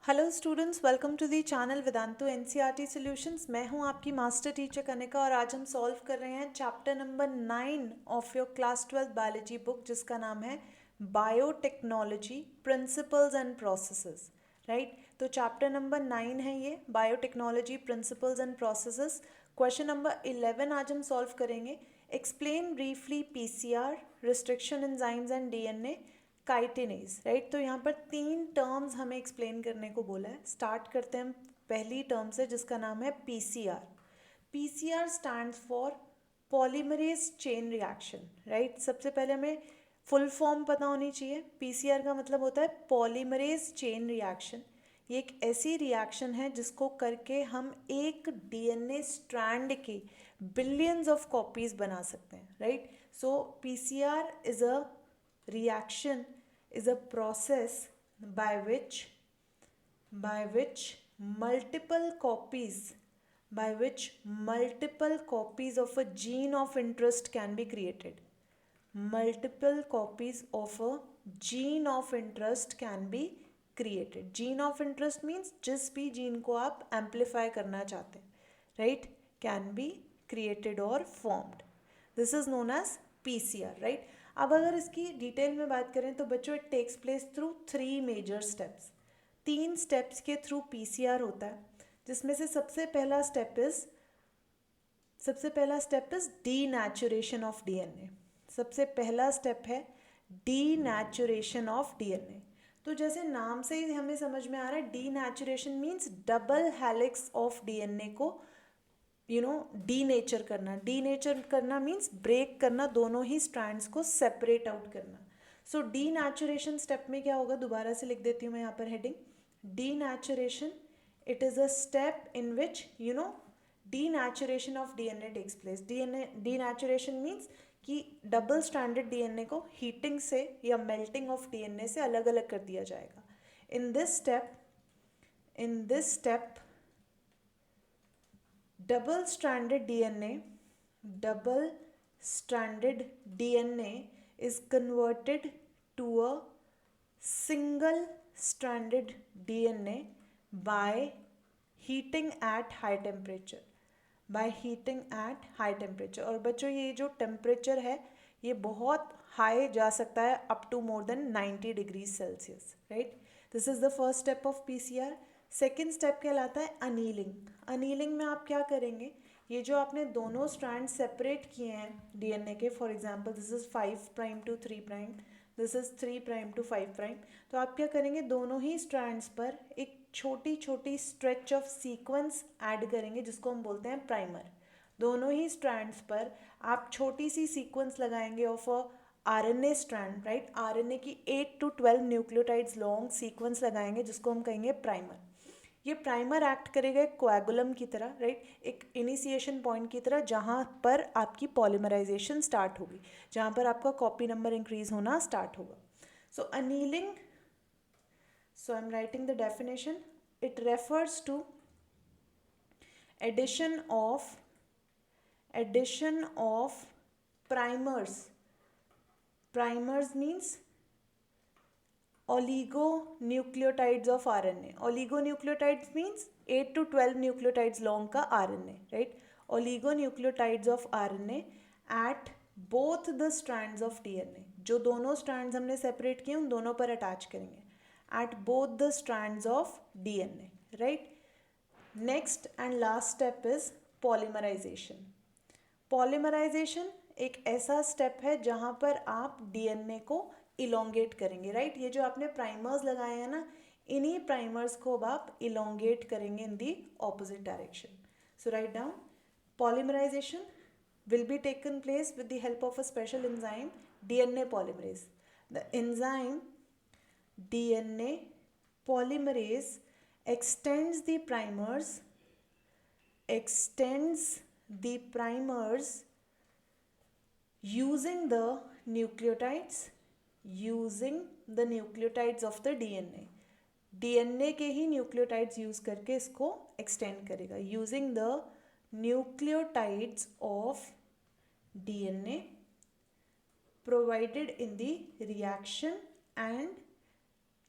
Hello students, welcome to the channel Vedantu NCERT solutions. मैं हूं आपकी मास्टर टीचर कनिका और आज हम सॉल्व कर रहे हैं chapter number 9 of your class 12 biology book, जिसका नाम है biotechnology principles and processes. Right, तो चैप्टर नंबर 9 है ये, biotechnology principles and processes. Question number 11 आज हम सॉल्व करेंगे। Explain briefly PCR, restriction enzymes and DNA, chitinase. Right, तो यहाँ पर 3 टर्म्स हमें एक्सप्लेन करने को बोला है। स्टार्ट करते हैं हम पहली टर्म से, जिसका नाम है PCR. PCR stands for polymerase chain reaction. Right, सबसे पहले हमें फुल फॉर्म पता होनी चाहिए। पीसीआर का मतलब होता है पॉलीमरेज चेन रिएक्शन। ये एक ऐसी रिएक्शन है जिसको करके हम एक डीएनए स्ट्रैंड की बिलियंस ऑफ कॉपीज बना सकते हैं। Right, so PCR is a reaction, is a process by which multiple copies of a gene of interest can be created. Multiple copies of a gene of interest can be created. Gene of interest means जिस भी gene को आप amplify करना चाहते हैं, right, can be created और formed. This is known as PCR. Right, अब अगर इसकी डिटेल में बात करें तो बच्चों it takes place through 3 major steps. 3 steps के थ्रू पीसीआर होता है, जिसमें से सबसे पहला step is denaturation of DNA. सबसे पहला स्टेप है डीनैचुरेशन ऑफ डीएनए. तो जैसे नाम से ही हमें समझ में आ रहा है, denaturation means double helix of DNA को डीनेचर करना. डीनेचर करना मीन्स ब्रेक करना, दोनों ही स्ट्रैंड्स को सेपरेट आउट करना. सो डीनैचुरेशन स्टेप में क्या होगा, दोबारा से लिख देती हूँ मैं यहाँ पर heading. Denaturation, it is a step in which denaturation of DNA takes place. Denaturation means कि डबल स्ट्रैंडेड डीएनए को हीटिंग से या मेल्टिंग ऑफ डीएनए से अलग अलग कर दिया जाएगा. In this step double stranded DNA is converted to a single stranded DNA by heating at high temperature. और बच्चों ये जो टेम्परेचर है ये बहुत हाई जा सकता है, up to more than 90 degree celsius. Right, this is the first step of PCR. Second step कहलाता है अनीलिंग. अनीलिंग में आप क्या करेंगे, ये जो आपने दोनों स्ट्रैंड सेपरेट किए हैं डीएनए के, for example this is 5 prime to 3 prime, this is 3 prime to 5 prime. तो आप क्या करेंगे, दोनों ही स्ट्रैंड्स पर एक छोटी छोटी स्ट्रेच ऑफ सीक्वेंस ऐड करेंगे, जिसको हम बोलते हैं प्राइमर. दोनों ही स्ट्रैंड्स पर आप छोटी सी सीक्वेंस लगाएंगे of a RNA strand. Right, RNA की 8 to 12 न्यूक्लियोटाइड्स लॉन्ग सीक्वेंस लगाएंगे, जिसको हम कहेंगे प्राइमर. ये प्राइमर एक्ट करेगा एक कोएगुलम की तरह. राइट, एक इनिशिएशन पॉइंट की तरह, जहाँ पर आपकी पॉलीमराइजेशन स्टार्ट होगी, जहाँ पर आपका कॉपी नंबर इंक्रीज होना स्टार्ट होगा. सो annealing, so I'm writing the definition. It refers to addition of primers. Primers means oligonucleotides of RNA. Oligonucleotides means 8 to 12 nucleotides long का RNA. Right, oligonucleotides of RNA at both the strands of DNA. जो दोनों strands हमने separate किए उन दोनों पर attach करेंगे at both the strands of DNA. Right, next and last step is polymerization. Polymerization एक ऐसा स्टेप है जहाँ पर आप डीएनए को इलोंगेट करेंगे. राइट, ये जो आपने प्राइमर्स लगाए हैं ना, इन्हीं प्राइमर्स को अब आप इलोंगेट करेंगे in the opposite direction. So right down, polymerisation will be taken place with the help of a special enzyme, DNA polymerase. The enzyme DNA polymerase extends the primers using the nucleotides of the DNA. DNA के ही nucleotides use करके इसको extend करेगा. Using the nucleotides of DNA provided in the reaction and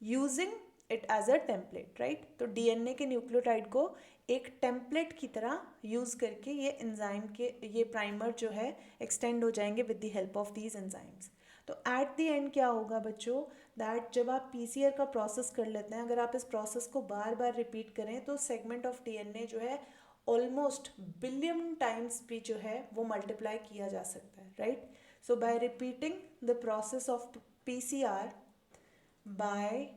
using it as a template, right. तो DNA के nucleotide को एक template की तरह यूज़ करके ये एंजाइम के ये प्राइमर जो है एक्सटेंड हो जाएंगे with the help of these enzymes. तो एट द एंड क्या होगा बच्चों, दैट जब आप पीसीआर का प्रोसेस कर लेते हैं, अगर आप इस प्रोसेस को बार बार रिपीट करें तो सेगमेंट ऑफ डीएनए जो है ऑलमोस्ट बिलियन टाइम्स भी जो है वो मल्टीप्लाई किया जा सकता है, right. So bye repeating the process of PCR, by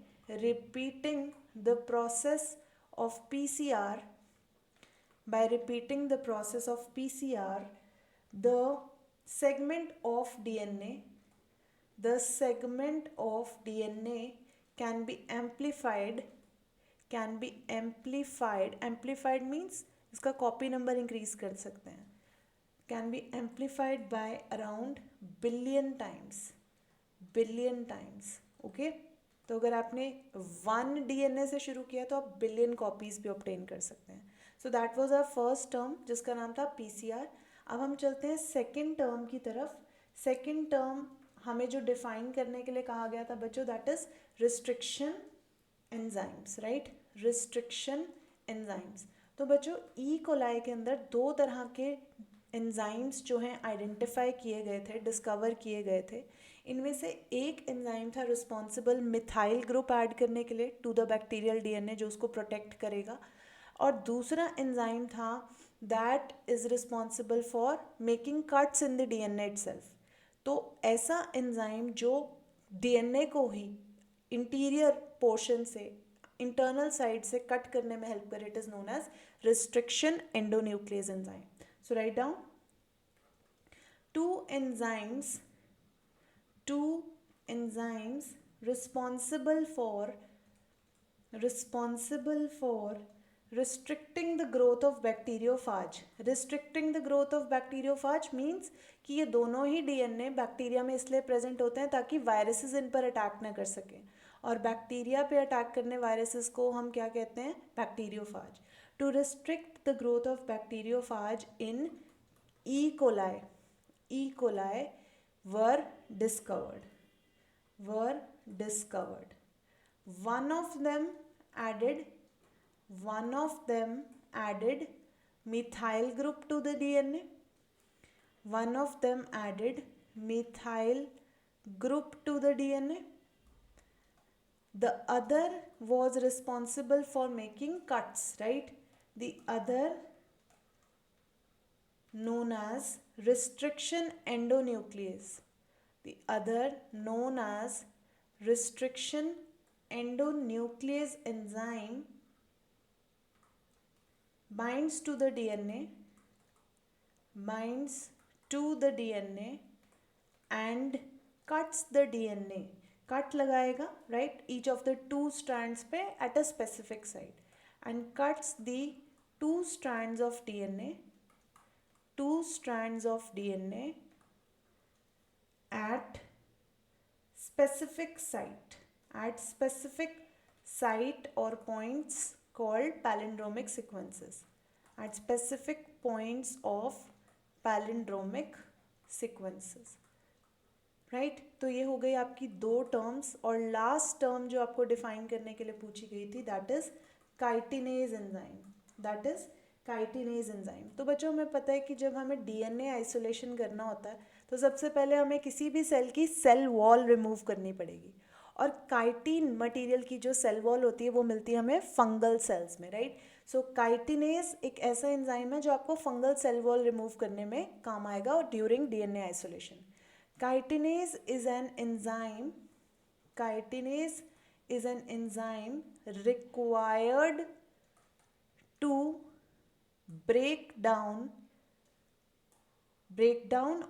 repeating the process of PCR, by repeating the process of PCR, the segment of DNA, the segment of DNA can be amplified, amplified means इसका copy number increase कर सकते हैं, can be amplified by around billion times, okay। तो अगर आपने 1 DNA से शुरू किया तो आप बिलियन कॉपीज भी ऑब्टेन कर सकते हैं। So that was our first term जिसका नाम था पीसीआर। अब हम चलते हैं सेकंड टर्म की तरफ। सेकंड टर्म हमें जो डिफाइन करने के लिए कहा गया था बच्चों, that is restriction enzymes, right, restriction enzymes. तो बच्चों ई कोलाई के अंदर 2 तरह के एंजाइम्स जो हैं आइडेंटिफाई किए गए थे, डिस्कवर किए गए थे। इनमें से एक एंजाइम था रिस्पॉन्सिबल मिथाइल ग्रुप ऐड करने के लिए टू द बैक्टीरियल डीएनए, जो उसको प्रोटेक्ट करेगा, और दूसरा एंजाइम था that is responsible for making cuts in the DNA itself. तो ऐसा एंजाइम जो डीएनए को ही इंटीरियर पोर्शन से, इंटरनल साइड से कट करने में हेल्प करे, it is known as restriction endonuclease enzyme. So right down two enzymes responsible for restricting the growth of bacteriophage. Restricting the growth of bacteriophage means कि ये दोनों ही DNA bacteria में इसलिए present होते हैं ताकि वायरसेस इन पर अटैक ना कर सकें, और बैक्टीरिया पे अटैक करने वायरसेस को हम क्या कहते हैं, bacteriophage. To restrict the growth of bacteriophage in E. coli were discovered. One of them added methyl group to the DNA. One of them added methyl group to the DNA. The other was responsible for making cuts, right? The other known as restriction endonuclease. The other known as restriction endonuclease enzyme binds to the DNA and cuts the DNA. Cut लगाएगा, right, each of the 2 strands पे at a specific site, and cuts the 2 strands of DNA at specific site or points called palindromic sequences. At specific points of palindromic sequences, right. तो ये हो गई आपकी 2 terms, और last term जो आपको define करने के लिए पूछी गई थी दैट इज काइटिनेज एंजाइम। तो बच्चों हमें पता है कि जब हमें डीएनए आइसोलेशन करना होता है तो सबसे पहले हमें किसी भी सेल की सेल वॉल रिमूव करनी पड़ेगी, और काइटिन मटेरियल की जो सेल वॉल होती है वो मिलती है हमें फंगल सेल्स में, राइट। सो काइटिनेज एक ऐसा एंजाइम है जो आपको फंगल सेल वॉल रिमूव करने में काम आएगा और during DNA isolation. Chitinase is an enzyme required to break down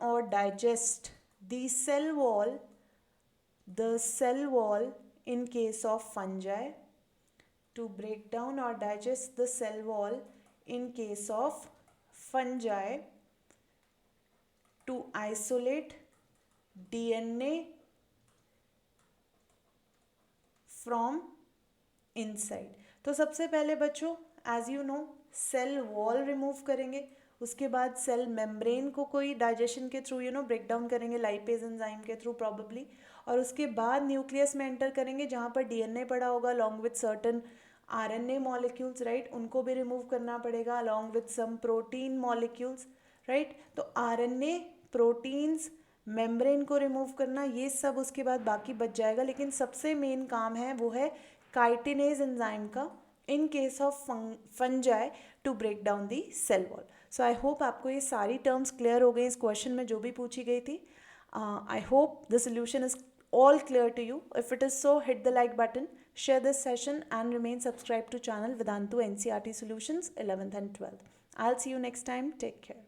or digest the cell wall in case of fungi. To break down or digest the cell wall in case of fungi, to isolate DNA from inside. तो सबसे पहले बच्चों as you know cell wall remove करेंगे, उसके बाद cell membrane को कोई digestion के थ्रू ब्रेक डाउन करेंगे लाइपेज एंजाइम के थ्रू प्रॉबेबली, और उसके बाद न्यूक्लियस में एंटर करेंगे जहाँ पर डीएनए पड़ा होगा along with certain RNA molecules, right, उनको भी रिमूव करना पड़ेगा along with some protein molecules, right. तो आरएनए, प्रोटीन्स, मेम्ब्रेन को रिमूव करना, ये सब उसके बाद बाकी बच जाएगा। लेकिन सबसे मेन काम है वो है काइटिनेज एंजाइम का in case of fungi to break down the cell wall. So I hope आपको ये सारी टर्म्स क्लियर हो गई इस क्वेश्चन में जो भी पूछी गई थी। I hope the solution is all clear to you. If it is so, hit the like button, share this session and remain subscribed to channel Vedantu NCERT Solutions 11th and 12th. I'll see you next time. Take care.